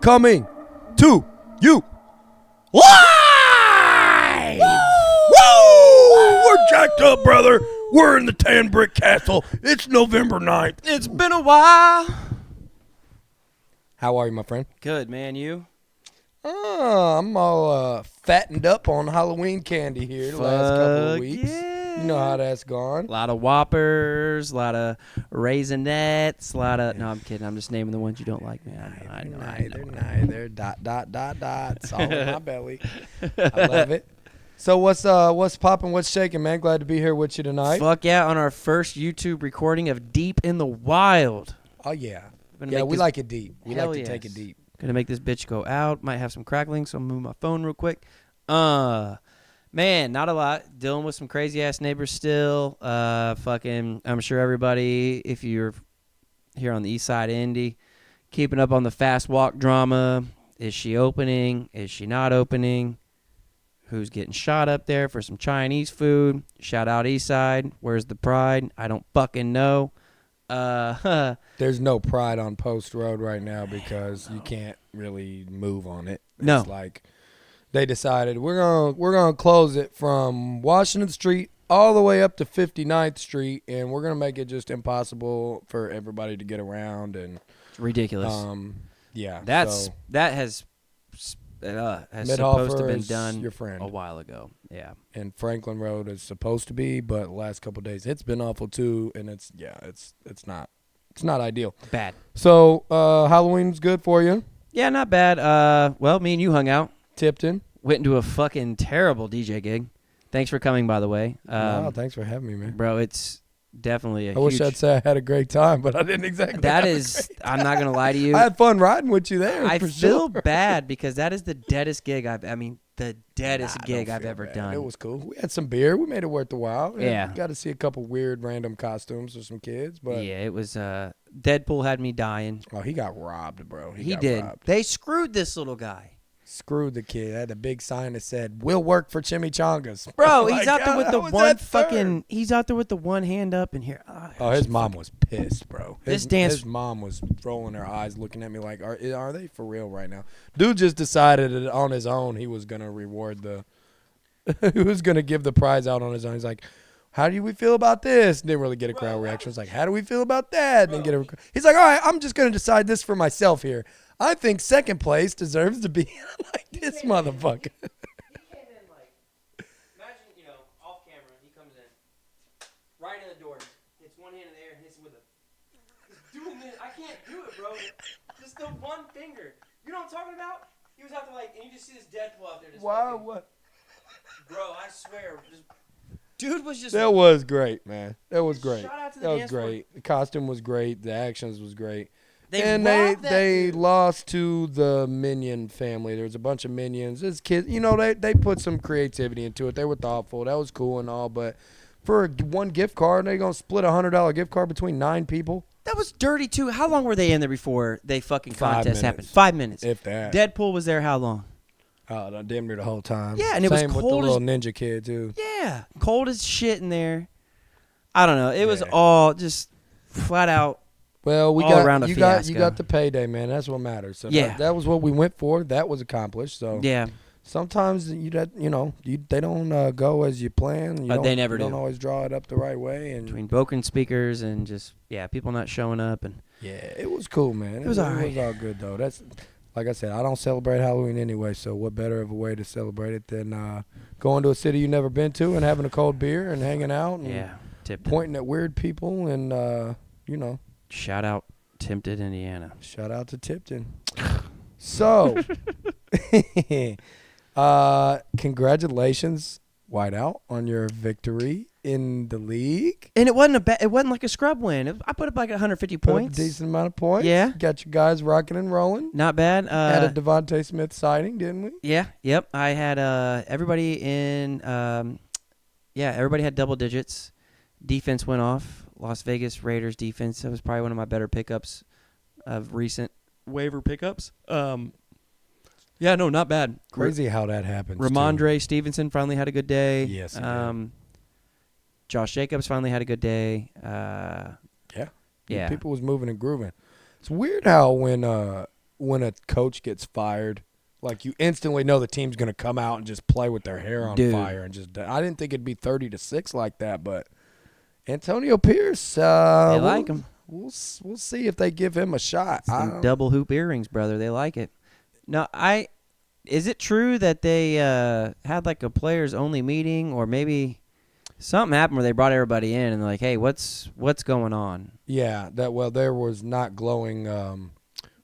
Coming to you live! Woo! We're jacked up, brother. We're in the Tan Brick Castle. It's November 9th. It's been a while. How are you, my friend? Good, man. You? I'm all fattened up on Halloween candy here the last couple of weeks. Yeah. You know how that's gone. A lot of Whoppers, a lot of Raisinets, a lot of... No, I'm kidding. I'm just naming the ones you don't like, man. I know. Neither. Dots all in my belly. I love it. So what's popping? What's shaking, man? Glad to be here with you tonight. Fuck yeah, on our first YouTube recording of Deep in the Wild. Oh, yeah. Gonna Yeah, make we this- like it deep. We Hell like to yes. take it deep. Gonna make this bitch go out. Might have some crackling, so I'm moving my phone real quick. Man, not a lot. Dealing with some crazy ass neighbors still. I'm sure everybody, if you're here on the east side of Indy, keeping up on the fast walk drama. Is she opening? Is she not opening? Who's getting shot up there for some Chinese food? Shout out east side. Where's the pride? I don't fucking know. There's no pride on Post Road right now because you can't really move on it. No. It's like they decided we're gonna close it from Washington Street all the way up to 59th Street, and we're gonna make it just impossible for everybody to get around. And It's ridiculous. yeah, That has supposed to Midhofer have been is done your friend. a while ago. Yeah. And Franklin Road is supposed to be, but the last couple of days it's been awful too, and it's not ideal. Bad. So Halloween's good for you, Yeah, not bad. Well, me and you hung out. Tipton. Went into a fucking terrible DJ gig. Thanks for coming, by the way. Wow, thanks for having me, man. Bro, it's definitely a I huge... wish I'd say I had a great time, but I didn't exactly. That have a is... great I'm not going to lie to you. I had fun riding with you there. I for feel sure. bad because that is the deadest gig I've Nah, gig don't I've feel ever bad. done. It was cool. We had some beer. We made it worth the while. Yeah. Got to see a couple weird random costumes for some kids, but Yeah, it was... Deadpool had me dying. oh, he got robbed, bro. He got did. robbed. They screwed this little guy. Screwed the kid. Had a big sign that said, "We'll work for chimichangas." Bro, Like, he's out there with how the was one that fucking... He's out there with the one hand up in here. Oh, his mom was pissed, bro. His mom was rolling her eyes, looking at me like, "Are they for real right now?" Dude just decided that on his own he was gonna reward the, he was gonna give the prize out on his own. He's like, "How do we feel about this?" Didn't really get a crowd reaction. It's like, "How do we feel about that?" Didn't get a. He's like, "All right, I'm just gonna decide this for myself here. I think second place deserves to be like this motherfucker." He came in like, imagine, off camera, he comes in, right in the door, hits one hand in the air, and hits it with he's doing this, I can't do it, bro, just the one finger, you know what I'm talking about? He was out there and you just see this Deadpool out there, just fucking, What? bro, I swear, dude was just, That was great, man. That was great. Shout out to the That was dance floor. great. The costume was great. The actions was great. they And robbed that they dude. lost to the Minion family. There was a bunch of Minions. This kids, they put some creativity into it. They were thoughtful. That was cool and all, but for one gift card, they gonna split $100 gift card between 9 people. That was dirty too. How long were they in there before they fucking 5 contest happened? minutes. 5 minutes. If that. Deadpool was there how long? Damn near the whole time. Yeah, and it was Same with the cold as- little ninja kid too. Yeah, cold as shit in there. I don't know. It was Yeah. all just flat out. Well, All around a you fiasco. got the payday, man. That's what matters. So Yeah. that was what we went for. That was accomplished. So Yeah, sometimes they don't go as you plan. They never you don't do. always draw it up the right way. And between broken speakers and just people not showing up and yeah, it was cool, man. It was all right. It was all good though. That's like I said, I don't celebrate Halloween anyway. So what better of a way to celebrate it than going to a city you've never been to and having a cold beer and hanging out and Tipton. pointing at weird people and Shout out Tempted, Indiana. shout out to Tipton. So, congratulations, Whiteout, on your victory in the league. And it wasn't like a scrub win. I put up like 150 Put up points. a decent amount of points. Yeah. Got your guys rocking and rolling. Not bad. Had a Devontae Smith sighting, didn't we? Yeah. Yep. I had everybody in. Everybody had double digits. Defense went off. Las Vegas Raiders defense. That was probably one of my better pickups of recent waiver pickups. Yeah, no, not bad. Crazy how that happens. too. Ramondre Stevenson finally had a good day. Yes, he did. Josh Jacobs finally had a good day. Yeah. People was moving and grooving. It's weird how when a coach gets fired, like you instantly know the team's going to come out and just play with their hair on Dude. fire and just. I didn't think it'd be 30-6 like that, but Antonio Pierce. They like him. We'll see if they give him a shot. Some double hoop earrings, brother. They like it. No, is it true that they had like a players only meeting, or maybe something happened where they brought everybody in and they're like, hey, what's going on? Yeah, there was not glowing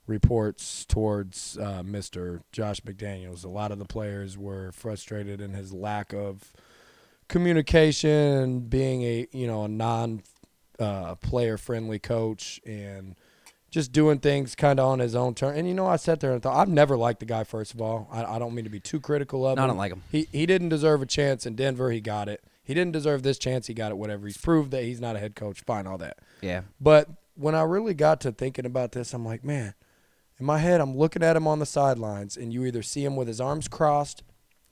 reports towards Mr. Josh McDaniels. A lot of the players were frustrated in his lack of communication, being a non player friendly coach, and just doing things kind of on his own turn. And I sat there and thought, I've never liked the guy. First of all, I don't mean to be too critical of him. I don't like him. He didn't deserve a chance in Denver. He got it. He didn't deserve this chance. He got it. Whatever. He's proved that he's not a head coach. Fine, all that. Yeah. But when I really got to thinking about this, I'm like, man, in my head, I'm looking at him on the sidelines, and you either see him with his arms crossed,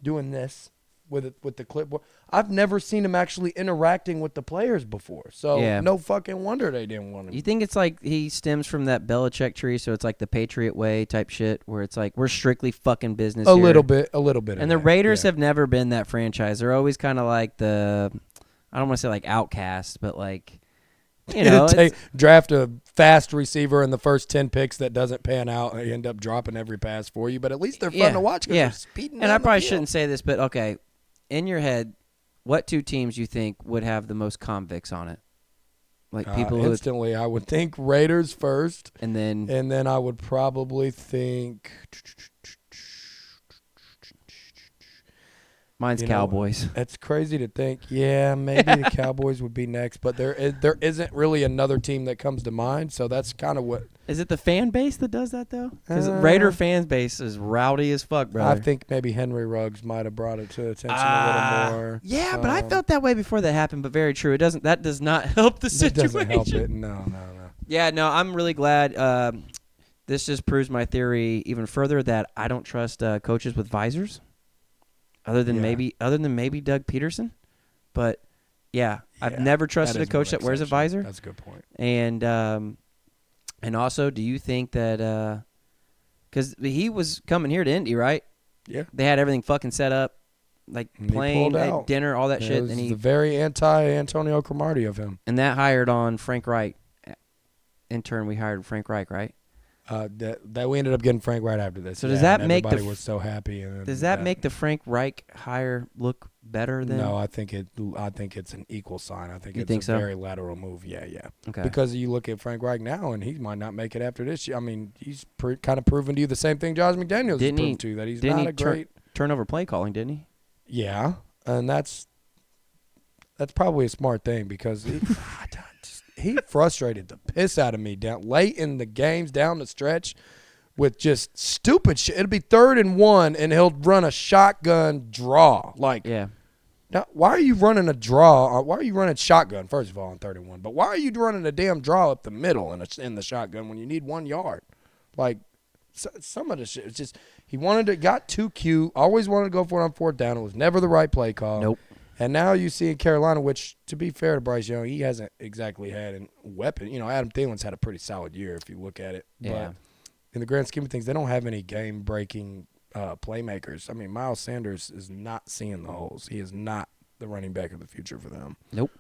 doing this with the clipboard. I've never seen him actually interacting with the players before. So Yeah. no fucking wonder they didn't want him. You think it's like he stems from that Belichick tree, so it's like the Patriot way type shit, where it's like we're strictly fucking business A here. little bit. And of the that, Raiders yeah. have never been that franchise. They're always kind of like I don't want to say like outcast, but like, Draft a fast receiver in the first 10 picks that doesn't pan out, and they end up dropping every pass for you. But at least they're fun to watch because they're speeding. And I down the probably field. shouldn't say this, but okay, in your head, what two teams you think would have the most convicts on it? Like people who, instantly, I would think Raiders first, and then I would probably think. mine's Cowboys. It's crazy to think. Yeah, maybe the Cowboys would be next, but there isn't really another team that comes to mind. So that's kind of what Is it the fan base that does that though? Because Raider fan base is rowdy as fuck, brother. I think maybe Henry Ruggs might have brought it to attention a little more. Yeah, but I felt that way before that happened. But very true. That does not help the It situation. doesn't help it. No. Yeah, no, I'm really glad. This just proves my theory even further that I don't trust coaches with visors, other than maybe Doug Peterson. But yeah, I've never trusted a coach that wears a visor. That's a good point. And also, do you think that because he was coming here to Indy, right? Yeah. They had everything fucking set up, like And he plane, pulled out. dinner, all that It shit, was and the very anti-Antonio Cromartie of him. that hired on Frank Reich. In turn, we hired Frank Reich, right? That we ended up getting Frank right after this. So does that and make everybody was so happy? And Does that make the Frank Reich hire look better than? No, I think it's an equal sign. I think You it's think a so? very lateral move. Yeah. Okay. Because you look at Frank Reich now, and he might not make it after this year. I mean, he's kind of proven to you the same thing Josh McDaniels has proved to you, that he's not a great turnover play calling, didn't he? Yeah, and that's probably a smart thing because he frustrated the piss out of me down late in the games down the stretch with just stupid shit. It'll be 3rd and 1, and he'll run a shotgun draw. Like, Yeah. now, why are you running a draw? Why are you running shotgun, first of all, on 3rd and 1? But why are you running a damn draw up the middle in the shotgun when you need 1 yard? Like, some of the shit, it's just he got too cute, always wanted to go for it on 4th down. It was never the right play call. Nope. And now you see in Carolina, which, to be fair to Bryce Young, he hasn't exactly had a weapon. Adam Thielen's had a pretty solid year if you look at it. Yeah. But in the grand scheme of things, they don't have any game-breaking playmakers. I mean, Miles Sanders is not seeing the holes. He is not the running back of the future for them. Nope.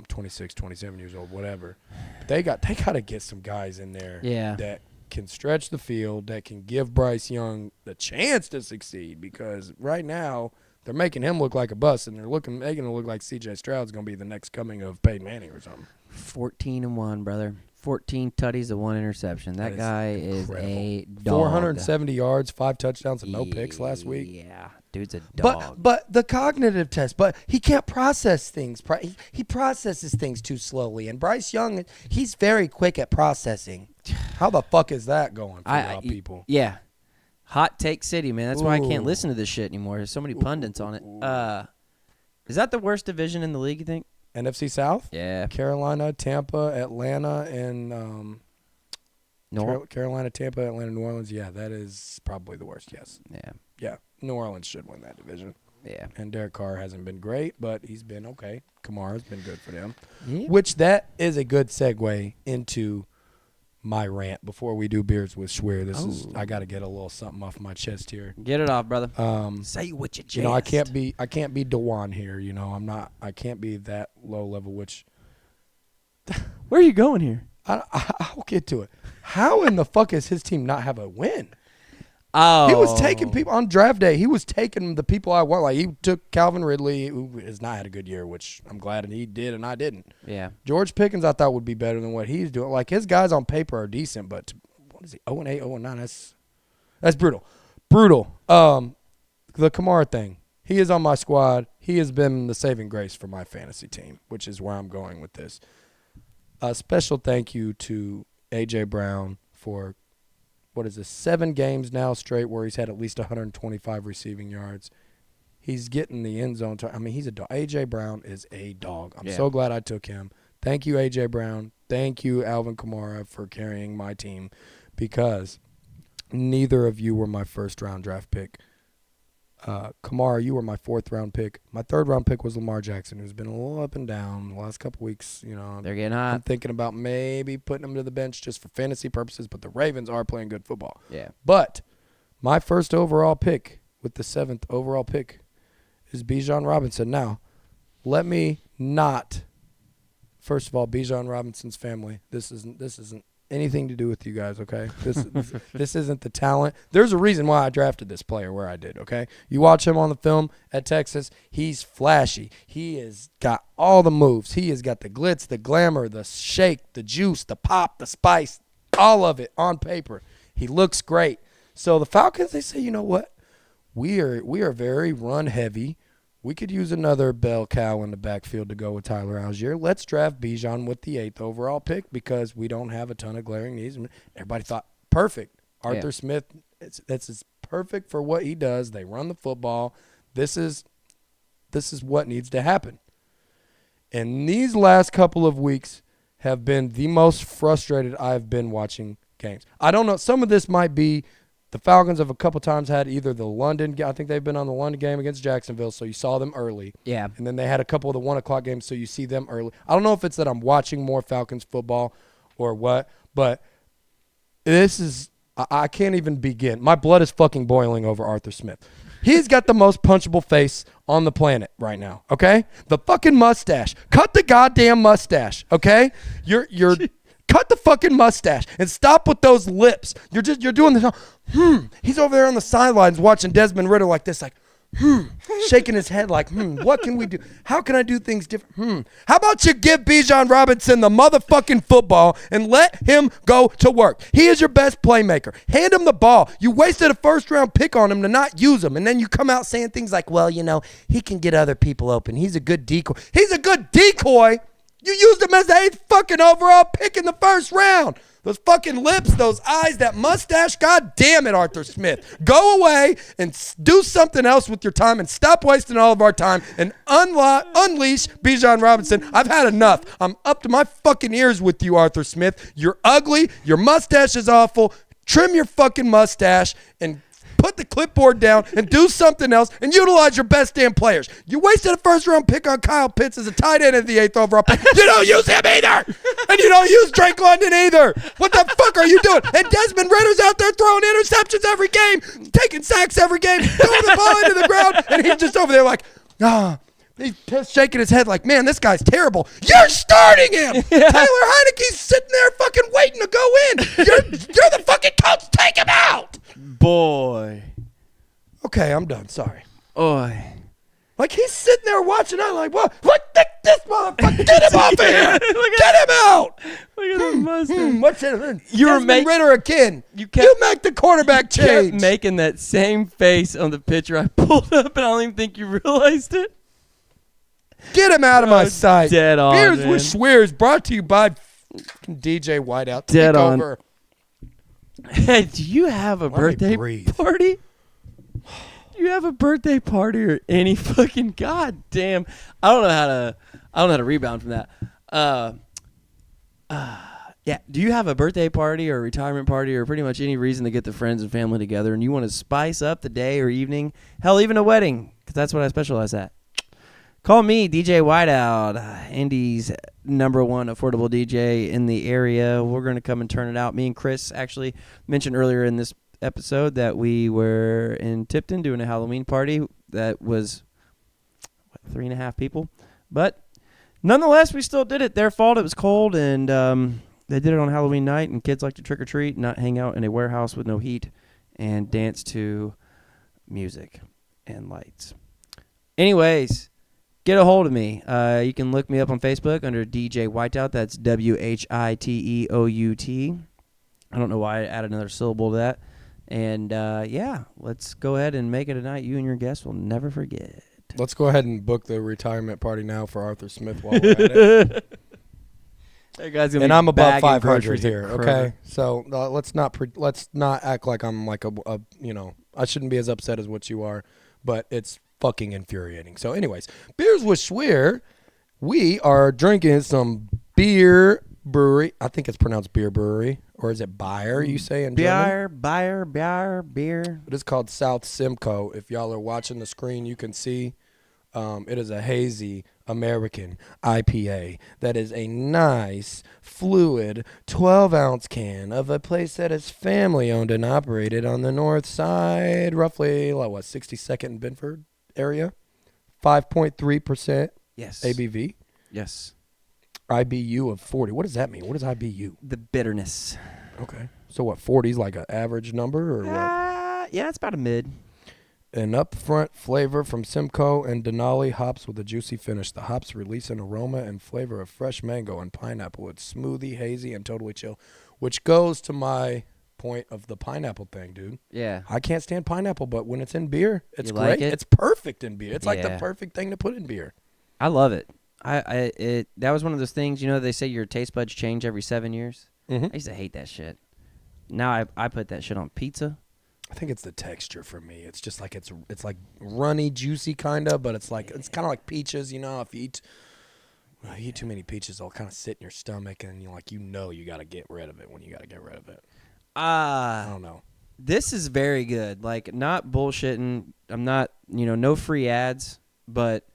26, 27 years old, whatever. But they got to get some guys in there that can stretch the field, that can give Bryce Young the chance to succeed, because right now – they're making him look like a bust, and they're making him look like C.J. Stroud's going to be the next coming of Peyton Manning or something. 14-1, brother. 14 tutties to 1 interception. That guy is a dog. 470 yards, 5 touchdowns, and no picks last week. Yeah, dude's a dog. But the cognitive test, but he can't process things. He processes things too slowly, and Bryce Young, he's very quick at processing. How the fuck is that going for y'all people? Yeah. Hot take city, man. That's why I can't listen to this shit anymore. There's so many pundits on it. Is that the worst division in the league, you think? NFC South? Yeah. Carolina, Tampa, Atlanta, and Carolina, Tampa, Atlanta, New Orleans. Yeah, that is probably the worst. Yes. Yeah. Yeah, New Orleans should win that division. Yeah. And Derek Carr hasn't been great, but he's been okay. Kamara's been good for them. Yeah. Which that is a good segue into my rant before we do beers with Schwer. I got to get a little something off my chest here. Get it off, brother. Say what you just. You know, I can't be Dewan here. You know, I can't be that low level. Which Where are you going here? I'll get to it. How in the fuck is his team not have a win? Oh, He was taking people on draft day. He was taking the people I want. Like, he took Calvin Ridley, who has not had a good year, which I'm glad he did and I didn't. Yeah. George Pickens I thought would be better than what he's doing. Like, his guys on paper are decent, but what is he, 0-8, 0-9? That's brutal. Brutal. The Kamara thing. He is on my squad. He has been the saving grace for my fantasy team, which is where I'm going with this. A special thank you to A.J. Brown for 7 games now straight where he's had at least 125 receiving yards. He's getting the end zone. He's a dog. A.J. Brown is a dog. I'm so glad I took him. Thank you, A.J. Brown. Thank you, Alvin Kamara, for carrying my team because neither of you were my first-round draft pick. Kamara, you were my 4th-round pick. My 3rd-round pick was Lamar Jackson, who's been a little up and down the last couple weeks. You know, they're getting hot. I'm thinking about maybe putting him to the bench just for fantasy purposes, but the Ravens are playing good football. Yeah. But my first overall pick with the 7th overall pick is Bijan Robinson. Now, let me not. First of all, Bijan Robinson's family. This isn't anything to do with you guys, okay? This isn't the talent. There's a reason why I drafted this player where I did, okay? You watch him on the film at Texas, he's flashy. He has got all the moves. He has got the glitz, the glamour, the shake, the juice, the pop, the spice, all of it on paper. He looks great. So the Falcons, they say, you know what? We are very run heavy. We could use another bell cow in the backfield to go with Tyler Algier. Let's draft Bijan with the 8th overall pick because we don't have a ton of glaring needs. Everybody thought, perfect. Arthur Smith, that's perfect for what he does. They run the football. This is what needs to happen. And these last couple of weeks have been the most frustrated I've been watching games. I don't know. Some of this might be the Falcons have a couple times had either the London – I think they've been on the London game against Jacksonville, so you saw them early. Yeah. And then they had a couple of the 1 o'clock games, so you see them early. I don't know if it's that I'm watching more Falcons football or what, but this is – I can't even begin. My blood is fucking boiling over Arthur Smith. He's got the most punchable face on the planet right now, okay? The fucking mustache. Cut the goddamn mustache, okay? You're cut the fucking mustache and stop with those lips. You're doing this. He's over there on the sidelines watching Desmond Ridder like this, like, shaking his head like, what can we do? How can I do things different? How about you give Bijan Robinson the motherfucking football and let him go to work? He is your best playmaker. Hand him the ball. You wasted a 1st-round pick on him to not use him, and then you come out saying things like, well, you know, he can get other people open. He's a good decoy. He's a good decoy. You used him as the 8th fucking overall pick in the 1st round. Those fucking lips, those eyes, that mustache, God damn it, Arthur Smith. Go away and do something else with your time and stop wasting all of our time and unleash Bijan Robinson. I've had enough. I'm up to my fucking ears with you, Arthur Smith. You're ugly. Your mustache is awful. Trim your fucking mustache and put the clipboard down and do something else and utilize your best damn players. You wasted a 1st-round pick on Kyle Pitts as a tight end of the 8th overall pick. You don't use him either. And you don't use Drake London either. What the fuck are you doing? And Desmond Ridder's out there throwing interceptions every game, taking sacks every game, throwing the ball into the ground, and he's just over there like, he's shaking his head like, man, this guy's terrible. You're starting him. Yeah. Taylor Heineke's sitting there fucking waiting to go in. You're the fucking coach. Take him out. Boy. Okay, I'm done. Sorry. Oy. Like, he's sitting there watching. I'm like, what this motherfucker? Get him off of here. Get him out. Look at the mustache. What's it? You were Desmond Ridder again. You make the quarterback change. You kept change. making that same face on the picture I pulled up, and I don't even think you realized it. Get him out of my sight. Dead on, Beers man. with Schweers brought to you by DJ Whiteout. Dead on. Over. Hey, do you have a birthday party? Do you have a birthday party or any fucking goddamn? I don't know how to rebound from that. Yeah. Do you have a birthday party or a retirement party or pretty much any reason to get the friends and family together and you want to spice up the day or evening? Hell, even a wedding, because that's what I specialize at. Call me, DJ Whiteout, Indy's #1 affordable DJ in the area. We're going to come and turn it out. Me and Chris actually mentioned earlier in this episode that we were in Tipton doing a Halloween party that was 3.5 people. But nonetheless, we still did it. Their fault. It was cold, and they did it on Halloween night, and kids like to trick-or-treat, not hang out in a warehouse with no heat, and dance to music and lights. Anyways, get a hold of me. You can look me up on Facebook under DJ Whiteout. That's WHITEOUT. I don't know why I added another syllable to that. And, yeah, let's go ahead and make it a night you and your guests will never forget. Let's go ahead and book the retirement party now for Arthur Smith while we're at it. That guy's gonna And be I'm above bagging 500 groceries here, at Kroger. okay? So let's not act like I'm like a I shouldn't be as upset as what you are, but it's fucking infuriating. So anyways, Beers with Schweer, we are drinking some beer brewery. I think it's pronounced beer brewery, or is it Bayer you say in German? Beer. It is called South Simcoe. If y'all are watching the screen, you can see it is a hazy American IPA that is a nice, fluid 12-ounce can of a place that is family-owned and operated on the north side, roughly, 62nd and Binford area. 5.3% Yes. ABV. Yes. IBU of 40. What does that mean? What is IBU? The bitterness. Okay. So what, 40 is like an average number or what? Yeah, it's about a mid. An upfront flavor from Simcoe and Denali hops with a juicy finish. The hops release an aroma and flavor of fresh mango and pineapple. It's smoothie, hazy, and totally chill, which goes to my point of the pineapple thing, dude. Yeah. I can't stand pineapple, but when it's in beer, it's You great. like it? It's perfect in beer. It's like the Yeah. perfect thing to put in beer. I love it. That was one of those things, they say your taste buds change every 7 years. Mm-hmm. I used to hate that shit. Now I put that shit on pizza. I think it's the texture for me. It's just like it's like runny, juicy kind of, but it's like it's kind of like peaches. If you eat too many peaches, they'll kind of sit in your stomach, and you got to get rid of it when you got to get rid of it. I don't know. This is very good. Like, not bullshitting. I'm not, no free ads, but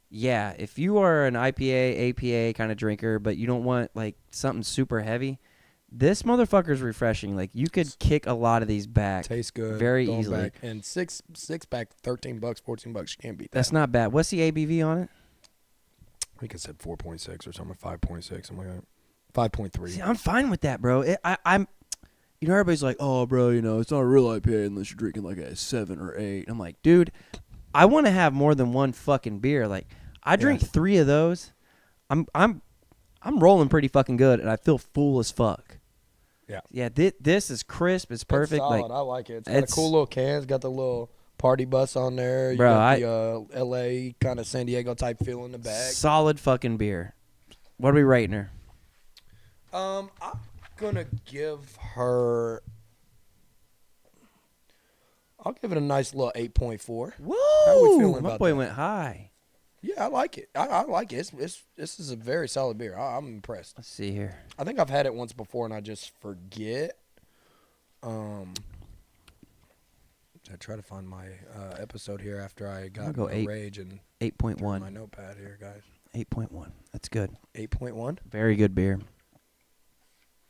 yeah, if you are an IPA, APA kind of drinker, but you don't want like something super heavy, this motherfucker's refreshing. Like, you could kick a lot of these back. Tastes good. Very going easily. back. And six pack, $13, $14. You can't beat that. That's not bad. What's the ABV on it? I think it said 4.6 or something, 5.6, something like that. 5.3. See, I'm fine with that, bro. I'm everybody's like, oh, bro, it's not a real IPA unless you're drinking like a 7 or 8. I'm like, dude, I want to have more than one fucking beer. Like, I drink 3 of those. I'm rolling pretty fucking good, and I feel full as fuck. Yeah. Yeah, this is crisp. It's perfect. It's solid. Like, I like it. It's got a cool little can. It's got the little party bus on there. You Bro, got the L.A. kind of San Diego type feel in the back. solid fucking beer. What are we rating her? I'm gonna give her. I'll give it a nice little 8.4. Whoa! How we feeling My about boy that? went high. Yeah, I like it. I like it. This is a very solid beer. I'm impressed. Let's see here. I think I've had it once before and I just forget. I try to find my episode here after I got go my 8. rage and 8.1. turn my notepad here, guys. 8.1. That's good. 8.1. Very good beer.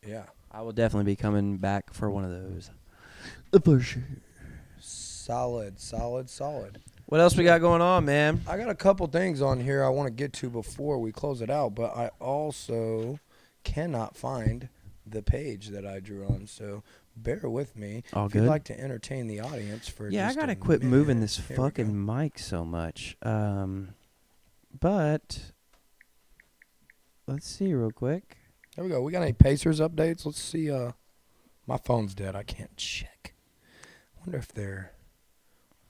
Yeah. I will definitely be coming back for one of those. For sure. Solid. What else we got going on, man? I got a couple things on here I want to get to before we close it out, but I also cannot find the page that I drew on, so bear with me. All if good. you'd like to entertain the audience for Yeah, I just gotta a quit minute. moving this Here we fucking go. mic so much. But let's see real quick. There we go. We got any Pacers updates? Let's see. My phone's dead. I can't check. Wonder if they're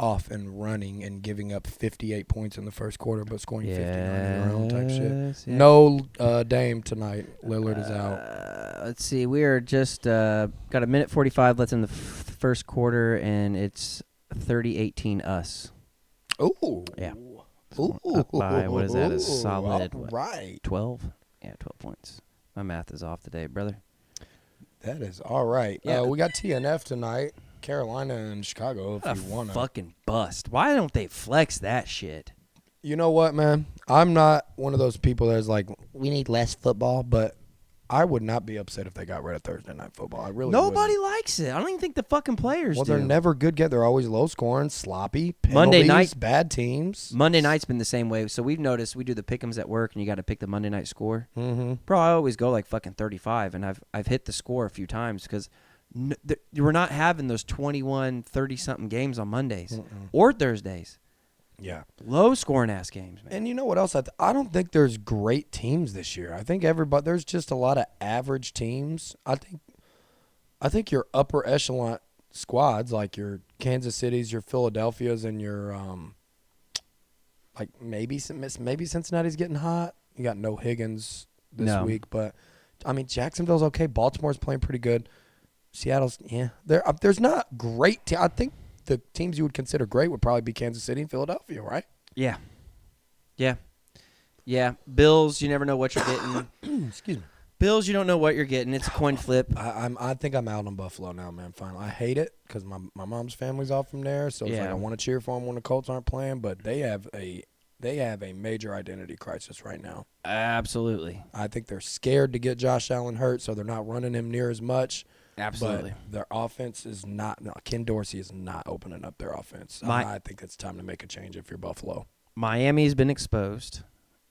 off and running and giving up 58 points in the first quarter, but scoring 59 in their own type shit. Yes, yeah. No Dame tonight. Lillard is out. Let's see. We are just got a minute 45 left in the first quarter, and it's 30-18 us. Ooh. Yeah. Ooh. Up by, what is that, a solid, All what? right. 12? Yeah, 12 points. My math is off today, brother. That is all right. Yeah. We got TNF tonight. Carolina and Chicago, if A you want to. fucking bust. Why don't they flex that shit? You know what, man? I'm not one of those people that's like, we need less football, but I would not be upset if they got rid of Thursday Night Football. I really Nobody wouldn't. likes it. I don't even think the fucking players Well, do. they're never good. They're always low scoring, sloppy. Monday Penalties, night- bad teams. Monday night's been the same way. So we've noticed we do the pick'ems at work, and you got to pick the Monday night score. Mm-hmm. Bro, I always go like fucking 35, and I've hit the score a few times because we're not having those 21, 30-something games on Mondays or Thursdays. Yeah. Low scoring ass games, man. And you know what else? I don't think there's great teams this year. I think there's just a lot of average teams. I think your upper echelon squads, like your Kansas Cities, your Philadelphias, and your like maybe Cincinnati's getting hot. You got no Higgins this week, but I mean Jacksonville's okay. Baltimore's playing pretty good. Seattle's there's not great. I think the teams you would consider great would probably be Kansas City and Philadelphia, right? Yeah. Bills, you never know what you're getting. Excuse me. Bills, you don't know what you're getting. It's a coin flip. I think I'm out on Buffalo now, man. Finally, I hate it because my mom's family's all from there, so it's like I want to cheer for them when the Colts aren't playing, but they have a major identity crisis right now. Absolutely. I think they're scared to get Josh Allen hurt, so they're not running him near as much. Absolutely. But their offense is not. No, Ken Dorsey is not opening up their offense. I think it's time to make a change if you're Buffalo. Miami's been exposed.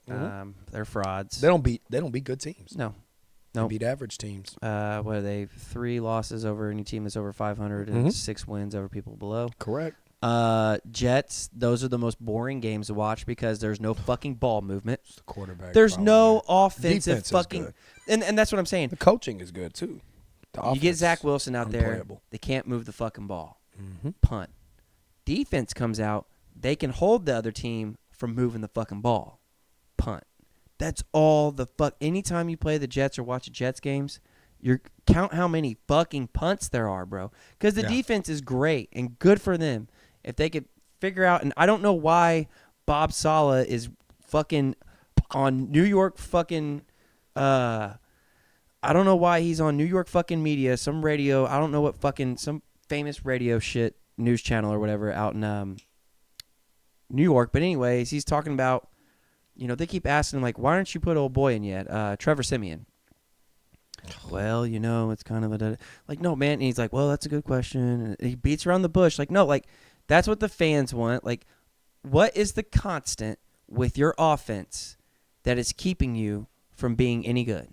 They're frauds. They don't beat good teams. No. They beat average teams. What are they? 3 losses over any team that's over 500 and 6 wins over people below. Correct. Jets, those are the most boring games to watch because there's no fucking ball movement. It's the quarterback. There's problem, no man. offensive Defense fucking is good. and that's what I'm saying. The coaching is good too. You get Zach Wilson out there, unplayable. they can't move the fucking ball. Mm-hmm. Punt. Defense comes out, they can hold the other team from moving the fucking ball. Punt. That's all the fuck. Anytime you play the Jets or watch the Jets games, you count how many fucking punts there are, bro. Because the defense is great and good for them. If they could figure out, and I don't know why Bob Saleh is fucking on New York fucking, I don't know why he's on New York fucking media, some radio, I don't know what fucking, some famous radio shit, news channel or whatever out in New York. But anyways, he's talking about, they keep asking him, like, why aren't you put old boy in yet? Trevor Siemian. Well, it's kind of a, like, no, man. And he's like, well, that's a good question. And he beats around the bush. Like, no, like, that's what the fans want. Like, what is the constant with your offense that is keeping you from being any good?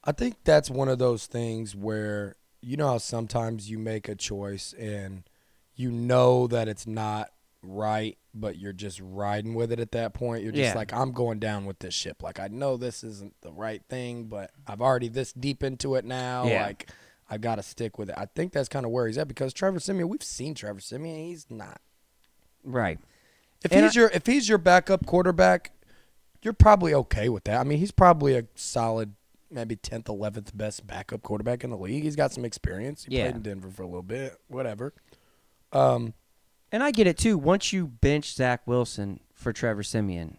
I think that's one of those things where, how sometimes you make a choice and that it's not right, but you're just riding with it at that point. You're just like, I'm going down with this ship. Like, I know this isn't the right thing, but I've already this deep into it now. Yeah. Like, I've got to stick with it. I think that's kind of where he's at because Trevor Siemian, we've seen Trevor Siemian. He's not. Right. If he's your backup quarterback, you're probably okay with that. I mean, he's probably a solid maybe 10th, 11th best backup quarterback in the league. He's got some experience. He played in Denver for a little bit, whatever. And I get it, too. Once you bench Zach Wilson for Trevor Siemian,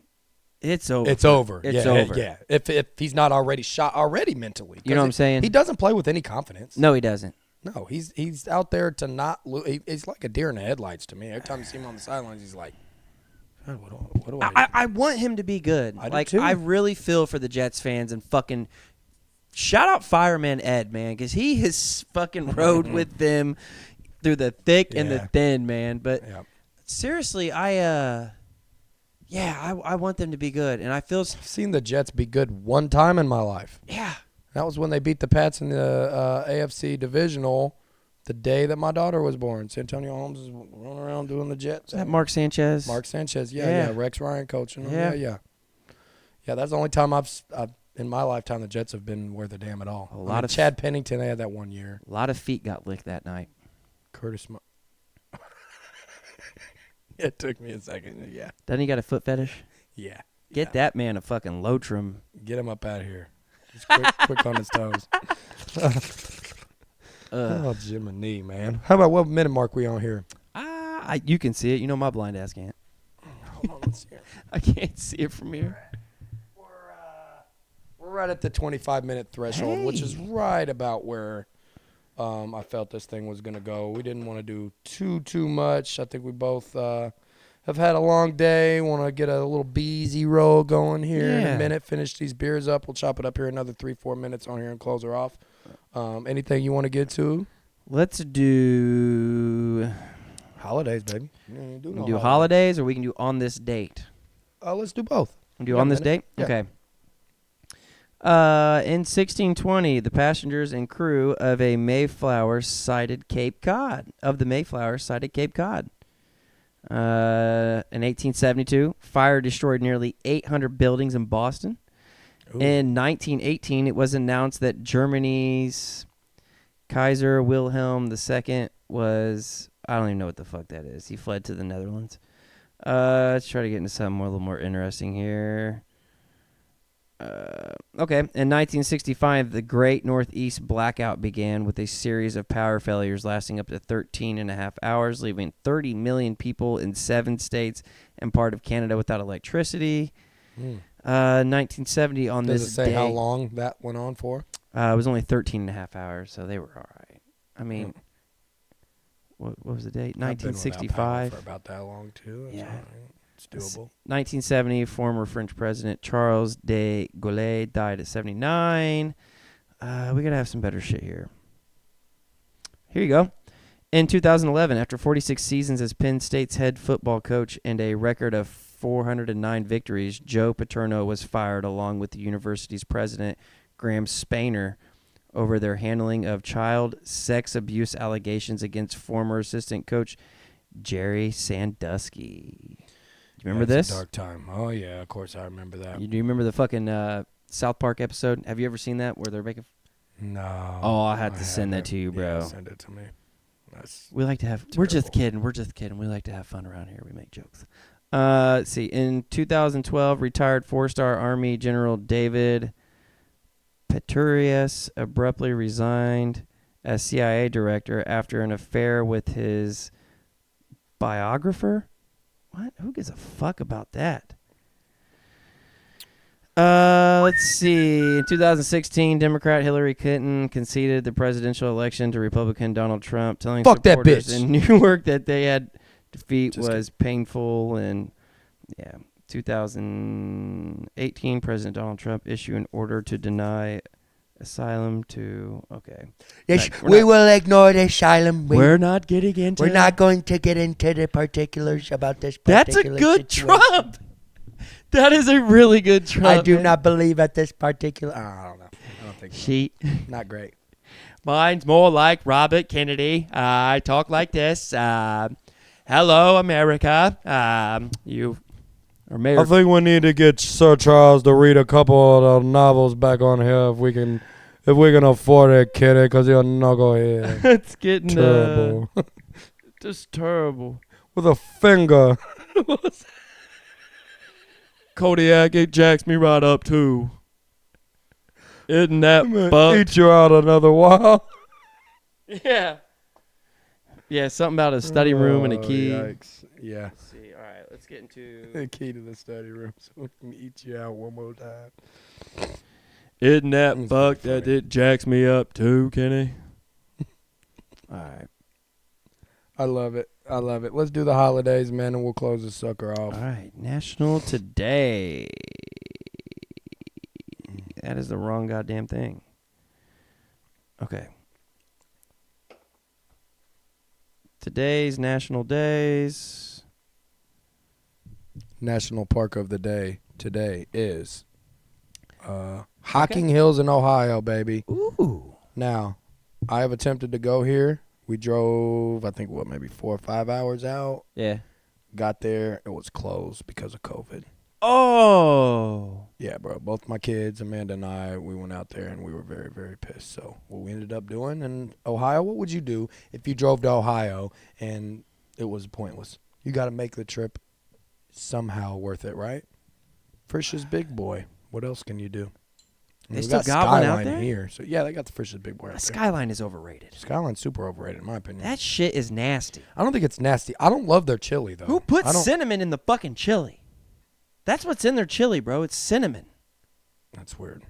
it's over. It's over. It's over. Yeah. If he's not already shot mentally. You know what I'm saying? He doesn't play with any confidence. No, he doesn't. No, he's out there to not lose. He's like a deer in the headlights to me. Every time you see him on the sidelines, he's like, God, what do I do? I want him to be good. I do too. I really feel for the Jets fans and fucking shout out Fireman Ed, man, because he has fucking rode with them through the thick and the thin, man. But seriously, I want them to be good, and I feel I've seen the Jets be good one time in my life. Yeah, that was when they beat the Pats in the AFC divisional. The day that my daughter was born, Santonio Holmes is running around doing the Jets. Is that Mark Sanchez? Mark Sanchez, yeah. Rex Ryan coaching them. Yeah. That's the only time I've in my lifetime the Jets have been worth a damn at all. A lot of Chad Pennington, they had that one year. A lot of feet got licked that night. Curtis. It took me a second. Yeah. Doesn't he got a foot fetish? Yeah. Get that man a fucking Lotrum. Get him up out of here. Just quick on his toes. Oh, Jiminy, man. How about what minute mark we on here? You can see it. My blind ass can't. Hold on, let's see. I can't see it from here. We're right at the 25-minute threshold, which is Hey. right about where I felt this thing was going to go. We didn't want to do too much. I think we both have had a long day. Want to get a little beezy roll going here in Yeah. a minute. Finish these beers up. We'll chop it up here another 3-4 minutes on here and close her off. Anything you want to get to? Let's do. Holidays, baby. We can do holidays, or we can do on this date. Let's do both. We can do We got on a this minute. date. Yeah. Okay. In 1620, the passengers and crew of a Mayflower sighted Cape Cod. In 1872, fire destroyed nearly 800 buildings in Boston. Ooh. In 1918, it was announced that Germany's Kaiser Wilhelm II was, I don't even know what the fuck that is. He fled to the Netherlands. Let's try to get into something a little more interesting here. Okay. In 1965, the Great Northeast Blackout began with a series of power failures lasting up to 13 and a half hours, leaving 30 million people in 7 states and part of Canada without electricity. 1970 on Does this it say day. how long that went on for? It was only 13 and a half hours, so they were all right. I mean, what was the date? I've been without power 1965. for about that long too. That's Yeah. all right. It's doable. 1970, former French President Charles de Gaulle died at 79. We got to have some better shit here. Here you go. In 2011, after 46 seasons as Penn State's head football coach and a record of 409 victories, Joe Paterno was fired along with the university's president, Graham Spainer, over their handling of child sex abuse allegations against former assistant coach Jerry Sandusky. You remember That's this? a dark time. Oh yeah, of course I remember that. Do you remember the fucking South Park episode? Have you ever seen that where they're making? No. Oh, I'll have to send that haven't. to you, bro. Yeah, send it to me. That's We like to have. We're just Terrible. kidding. We like to have fun around here. We make jokes. Let's see. In 2012, retired 4-star Army General David Petraeus abruptly resigned as CIA director after an affair with his biographer. What? Who gives a fuck about that? Let's see. In 2016, Democrat Hillary Clinton conceded the presidential election to Republican Donald Trump, telling Fuck that supporters bitch. in Newark that they had defeat Just was painful. And yeah, 2018, President Donald Trump issued an order to deny asylum to. Okay, Yes, We're we not- will ignore the asylum. we're not getting into. We're not going to get into the particulars about this That's a particular good situation. Trump. That is a really good Trump. I do man. not believe at this particular. I don't know. I don't think so. Sheet. Not great. Mine's more like Robert Kennedy. I talk like this. Hello, America. You are Mayor. I think we need to get Sir Charles to read a couple of the novels back on here if we can afford it, kitty, because you're knucklehead. It's getting Terrible. just terrible. With a finger. Kodiak, it jacks me right up too. Isn't that I'm gonna fucked? eat you out another while. Yeah. Yeah, something about a study room and a Oh, key. Yikes. Yeah. Let's see. All right, let's get into. The key to the study room so we can eat you out one more time. Isn't that That's fucked pretty that funny. it jacks me up too, Kenny? All right. I love it. I love it. Let's do the holidays, man, and we'll close this sucker off. All right. National Today. That is the wrong goddamn thing. Okay. Today's national days. National Park of the Day today is Hocking Hills in Ohio, baby. Ooh. Now, I have attempted to go here. We drove, I think, maybe 4 or 5 hours out. Yeah. Got there. It was closed because of COVID. Oh. Yeah, bro. Both my kids, Amanda and I, we went out there and we were very, very pissed. So what we ended up doing in Ohio, what would you do if you drove to Ohio and it was pointless? You got to make the trip somehow worth it, right? Frisch's Big Boy. What else can you do? They we still got got one out Skyline there? here. So yeah, they got the Frisch's Big Boy out there. Skyline is overrated. Skyline's super overrated in my opinion. That shit is nasty. I don't think it's nasty. I don't love their chili though. Who puts I don't, cinnamon in the fucking chili? That's what's in their chili, bro. It's cinnamon. That's weird.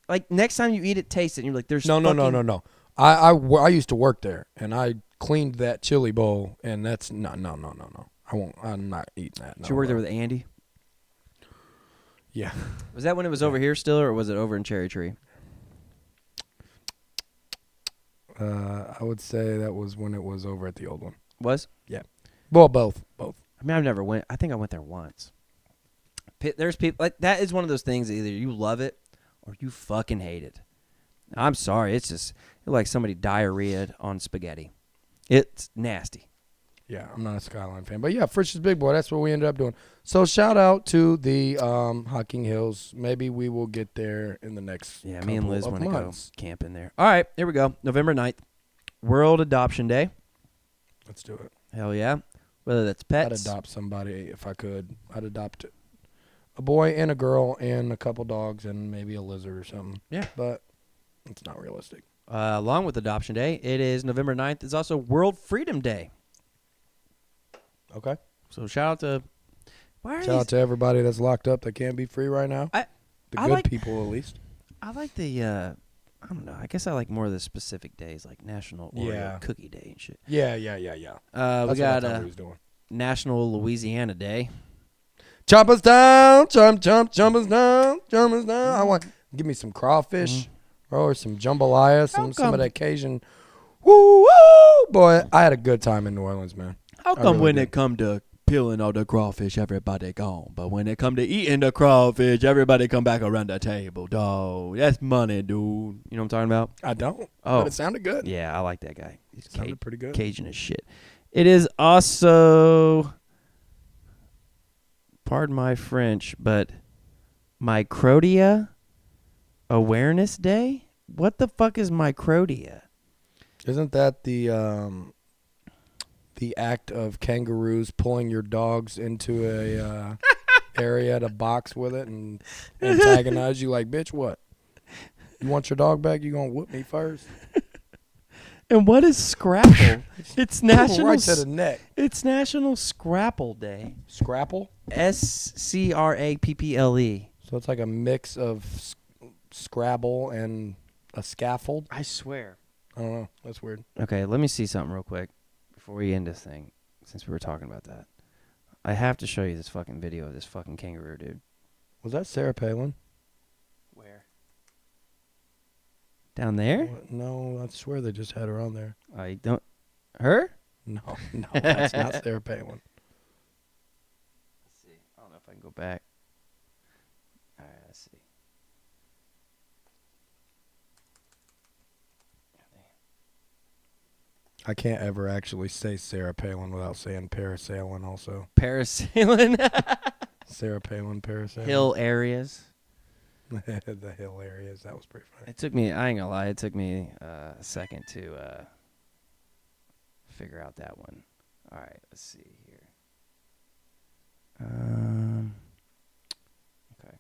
like next time you eat it, taste it. And you're like, there's No. fucking- I used to work there, and I cleaned that chili bowl, and that's no. I won't. I'm not eating that. Did you work there with Andy? Yeah. Was that when it was over here still, or was it over in Cherry Tree? I would say that was when it was over at the old one. Was? Well, both. I mean, I've never went. I think I went there once. There's people like that is one of those things that either you love it or you fucking hate it. I'm sorry, it's just like somebody diarrheaed on spaghetti. It's nasty. Yeah, I'm not a Skyline fan, but yeah, Frisch's Big Boy. That's what we ended up doing. So shout out to the Hocking Hills. Maybe we will get there in the next. Yeah, me and Liz couple want of to go months. camping there. All right, here we go. November 9th, World Adoption Day. Let's do it. Hell yeah. Whether that's I'd pets. adopt somebody if I could. I'd adopt a boy and a girl and a couple dogs and maybe a lizard or something. Yeah. But it's not realistic. Along with Adoption Day, it is November 9th. It's also World Freedom Day. Okay. So shout out to. Why are Shout out these? to everybody that's locked up that can't be free right now. I the good like- people, at least. I like the. I don't know. I guess I like more of the specific days, like National Oreo Yeah. Cookie Day and shit. Yeah. We That's what I got thought we was doing. National Louisiana Day. Chop us down, jump us down, jump us down. I want give me some crawfish, or some jambalaya, some come- of that Cajun. Woo woo, boy! I had a good time in New Orleans, man. How I really did. come to peeling all the crawfish, everybody gone? But when it come to eating the crawfish, everybody come back around the table, dog. That's money, dude. You know what I'm talking about? I don't. Oh. But it sounded good. Yeah, I like that guy. He's It sounded pretty good. Cajun as shit. It is also, pardon my French, but Microdia Awareness Day? What the fuck is Microdia? Isn't that the act of kangaroos pulling your dogs into a area to box with it and antagonize you like, bitch, what? You want your dog back? You gonna whoop me first? And what is Scrapple? It's National right to the neck. It's National Scrapple Day. Scrapple. SCRAPPLE. So it's like a mix of Scrabble and a scaffold. I swear. I don't know. That's weird. Okay, let me see something real quick before we end this thing, since we were talking about that. I have to show you this fucking video of this fucking kangaroo, dude. Was that Sarah Palin? Where? Down there? What? No, I swear they just had her on there. I don't. Her? No, that's not Sarah Palin. Let's see. I don't know if I can go back. All right, let's see. I can't ever actually say Sarah Palin without saying parasailing also. Parasailing. Sarah Palin parasailing. Hill areas. The hill areas. That was pretty funny. It took me, I ain't gonna lie, it took me a second to figure out that one. All right, let's see here. Okay.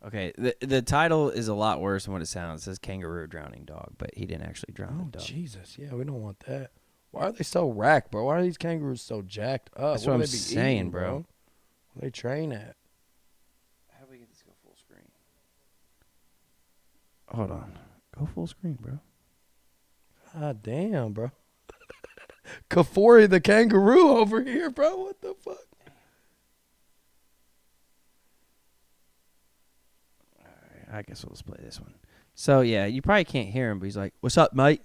Okay, the title is a lot worse than what it sounds. It says kangaroo drowning dog, but he didn't actually drown Oh, the dog. Jesus. Yeah, we don't want that. Why are they so racked, bro? Why are these kangaroos so jacked up? That's what I'm do they be saying, eating, bro. Where they train at? How do we get this to go full screen? Hold on. Go full screen, bro. God damn, bro. Kafori the kangaroo over here, bro. What the fuck? I guess we'll just play this one. So, yeah, you probably can't hear him, but he's like, "What's up, mate?"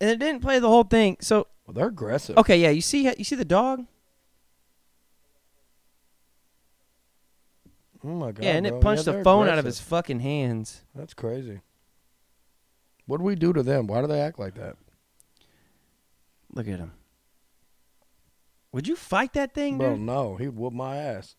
And it didn't play the whole thing. So, Well, they're aggressive. okay, yeah, you see the dog? Oh, my God. Yeah, and bro. it punched Yeah, the they're phone out of his aggressive. fucking hands. That's crazy. What do we do to them? Why do they act like that? Look at him. Would you fight that thing, Bro, dude? no. He'd whoop my ass.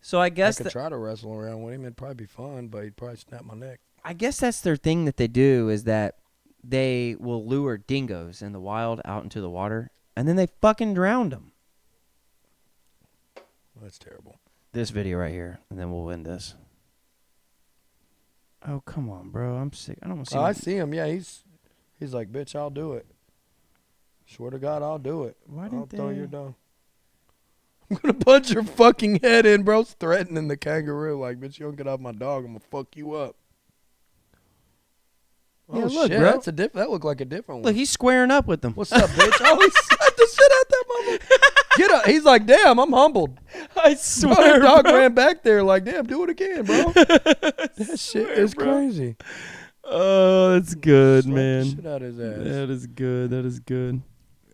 So I guess I could try to wrestle around with him. It'd probably be fun, but he'd probably snap my neck. I guess that's their thing that they do is that they will lure dingoes in the wild out into the water, and then they fucking drowned them. That's terrible. This video right here, and then we'll end this. Oh, come on, bro. I'm sick. I don't want to see I see him. Yeah, he's like, bitch, I'll do it. Swear to God, I'll do it. Why I'll didn't throw they- your dog. I'm gonna punch your fucking head in, bro. Threatening the kangaroo like, bitch, you don't get off my dog, I'm gonna fuck you up. Yeah, Oh look, shit, bro. that's a that looked like a different one. Look, he's squaring up with them. What's up, bitch? Oh, he slapped the shit out that mama. Get up. He's like, damn, I'm humbled. I Bro, the dog ran back there like, damn, do it again, bro. That shit is crazy. Oh, that's good, Slapped the man. shit out his ass. That is good. That is good.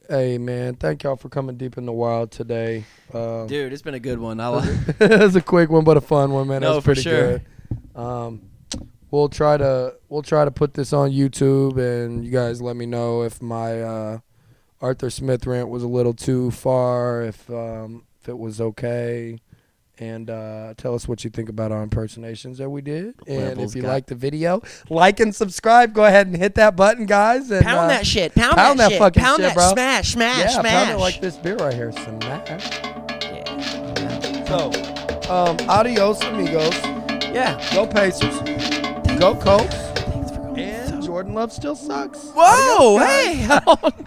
Hey, man, thank y'all for coming deep in the wild today. Dude, it's been a good one. I like It was a quick one, but a fun one, man. No, That was for pretty sure. good. We'll try to put this on YouTube, and you guys let me know if my Arthur Smith rant was a little too far, if it was okay, and tell us what you think about our impersonations that we did. And Werewolves if you got- like the video, like and subscribe. Go ahead and hit that button, guys. And, pound that shit. pound Pound that that shit. fucking Pound shit, that bro. smash, smash, Yeah, smash. pound it like this beer right here. Smash. Yeah. So, adios, amigos. Yeah. Go Pacers. Go Colts. And Jordan Love still sucks. Whoa, Adios, guys. hey.